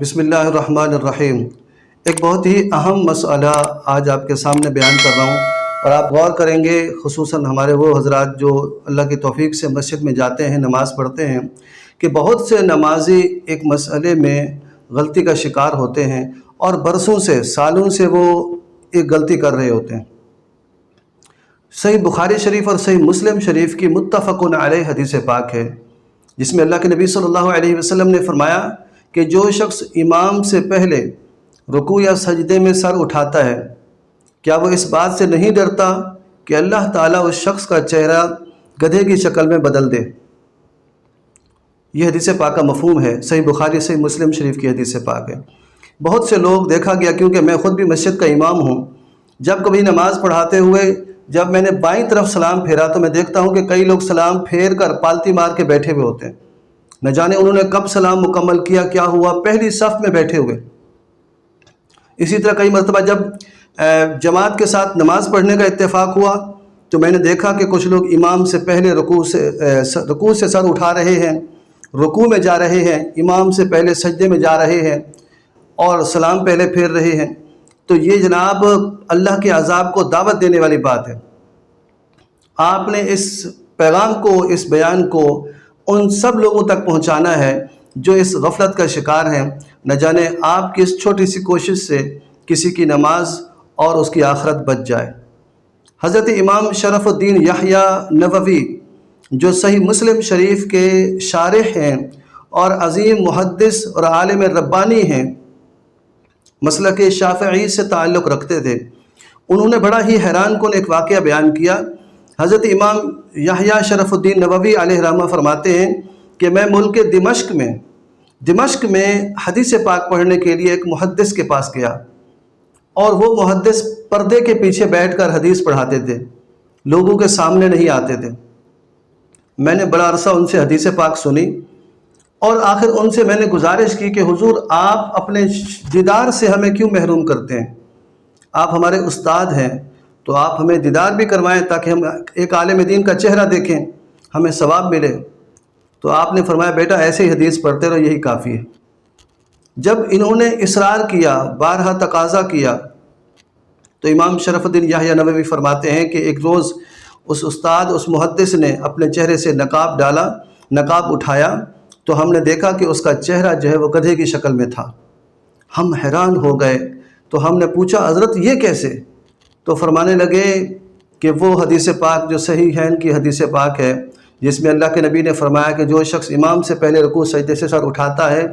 بسم اللہ الرحمن الرحیم۔ ایک بہت ہی اہم مسئلہ آج آپ کے سامنے بیان کر رہا ہوں، اور آپ غور کریں گے، خصوصاً ہمارے وہ حضرات جو اللہ کی توفیق سے مسجد میں جاتے ہیں، نماز پڑھتے ہیں، کہ بہت سے نمازی ایک مسئلے میں غلطی کا شکار ہوتے ہیں اور برسوں سے، سالوں سے وہ ایک غلطی کر رہے ہوتے ہیں۔ صحیح بخاری شریف اور صحیح مسلم شریف کی متفقن علیہ حدیث پاک ہے، جس میں اللہ کے نبی صلی اللہ علیہ وسلم نے فرمایا کہ جو شخص امام سے پہلے رکوع یا سجدے میں سر اٹھاتا ہے، کیا وہ اس بات سے نہیں ڈرتا کہ اللہ تعالیٰ اس شخص کا چہرہ گدھے کی شکل میں بدل دے؟ یہ حدیث پاک کا مفہوم ہے، صحیح بخاری صحیح مسلم شریف کی حدیث پاک ہے۔ بہت سے لوگ دیکھا گیا، کیونکہ میں خود بھی مسجد کا امام ہوں، جب کبھی نماز پڑھاتے ہوئے جب میں نے بائیں طرف سلام پھیرا تو میں دیکھتا ہوں کہ کئی لوگ سلام پھیر کر پالتی مار کے بیٹھے ہوئے ہوتے ہیں، نہ جانے انہوں نے کب سلام مکمل کیا، کیا ہوا، پہلی صف میں بیٹھے ہوئے۔ اسی طرح کئی مرتبہ جب جماعت کے ساتھ نماز پڑھنے کا اتفاق ہوا تو میں نے دیکھا کہ کچھ لوگ امام سے پہلے رکوع سے سر اٹھا رہے ہیں، رکوع میں جا رہے ہیں، امام سے پہلے سجدے میں جا رہے ہیں اور سلام پہلے پھیر رہے ہیں۔ تو یہ جناب اللہ کے عذاب کو دعوت دینے والی بات ہے۔ آپ نے اس پیغام کو، اس بیان کو ان سب لوگوں تک پہنچانا ہے جو اس غفلت کا شکار ہیں، نہ جانے آپ کی اس چھوٹی سی کوشش سے کسی کی نماز اور اس کی آخرت بچ جائے۔ حضرت امام شرف الدین یحییٰ نووی، جو صحیح مسلم شریف کے شارح ہیں اور عظیم محدث اور عالم ربانی ہیں، مسلک شافعی سے تعلق رکھتے تھے، انہوں نے بڑا ہی حیران کن ایک واقعہ بیان کیا۔ حضرت امام یحییٰ شرف الدین نووی علیہ رحمہ فرماتے ہیں کہ میں ملک دمشق میں حدیث پاک پڑھنے کے لیے ایک محدث کے پاس گیا، اور وہ محدث پردے کے پیچھے بیٹھ کر حدیث پڑھاتے تھے، لوگوں کے سامنے نہیں آتے تھے۔ میں نے بڑا عرصہ ان سے حدیث پاک سنی، اور آخر ان سے میں نے گزارش کی کہ حضور آپ اپنے دیدار سے ہمیں کیوں محروم کرتے ہیں؟ آپ ہمارے استاد ہیں تو آپ ہمیں دیدار بھی کروائیں تاکہ ہم ایک عالم دین کا چہرہ دیکھیں، ہمیں ثواب ملے۔ تو آپ نے فرمایا بیٹا ایسے ہی حدیث پڑھتے رہو، یہی کافی ہے۔ جب انہوں نے اصرار کیا، بارہا تقاضا کیا، تو امام شرف الدین یحییٰ نووی فرماتے ہیں کہ ایک روز اس استاد، اس محدث نے اپنے چہرے سے نقاب ڈالا، نقاب اٹھایا، تو ہم نے دیکھا کہ اس کا چہرہ جو ہے وہ گدھے کی شکل میں تھا۔ ہم حیران ہو گئے، تو ہم نے پوچھا حضرت یہ کیسے؟ تو فرمانے لگے کہ وہ حدیث پاک جو صحیحین کی حدیث پاک ہے، جس میں اللہ کے نبی نے فرمایا کہ جو شخص امام سے پہلے رکوع سجدے سے سر اٹھاتا ہے،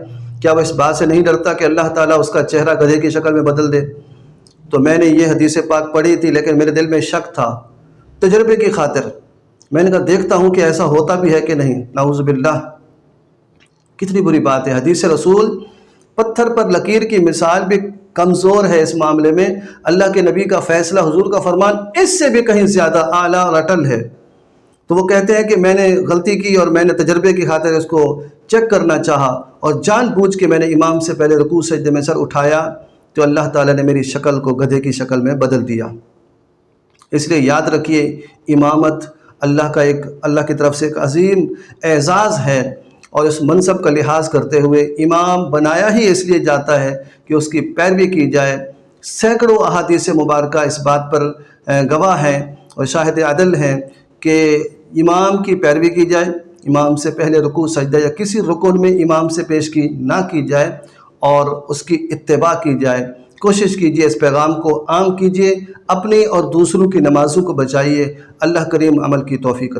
کیا وہ اس بات سے نہیں ڈرتا کہ اللہ تعالیٰ اس کا چہرہ گدھے کی شکل میں بدل دے؟ تو میں نے یہ حدیث پاک پڑھی تھی، لیکن میرے دل میں شک تھا، تجربے کی خاطر میں نے کہا دیکھتا ہوں کہ ایسا ہوتا بھی ہے کہ نہیں۔ نعوذ باللہ، کتنی بری بات ہے۔ حدیث رسول پتھر پر لکیر کی مثال بھی کمزور ہے اس معاملے میں۔ اللہ کے نبی کا فیصلہ، حضور کا فرمان اس سے بھی کہیں زیادہ اعلیٰ اور اٹل ہے۔ تو وہ کہتے ہیں کہ میں نے غلطی کی اور میں نے تجربے کی خاطر اس کو چیک کرنا چاہا، اور جان بوجھ کے میں نے امام سے پہلے رکوع سجدے میں سر اٹھایا، تو اللہ تعالیٰ نے میری شکل کو گدھے کی شکل میں بدل دیا۔ اس لیے یاد رکھیے، امامت اللہ کی طرف سے ایک عظیم اعزاز ہے، اور اس منصب کا لحاظ کرتے ہوئے امام بنایا ہی اس لیے جاتا ہے کہ اس کی پیروی کی جائے۔ سینکڑوں احادیث مبارکہ اس بات پر گواہ ہیں اور شاہد عدل ہیں کہ امام کی پیروی کی جائے، امام سے پہلے رکوع سجدہ یا کسی رکن میں امام سے پیشگی نہ کی جائے، اور اس کی اتباع کی جائے۔ کوشش کیجئے اس پیغام کو عام کیجئے، اپنی اور دوسروں کی نمازوں کو بچائیے۔ اللہ کریم عمل کی توفیق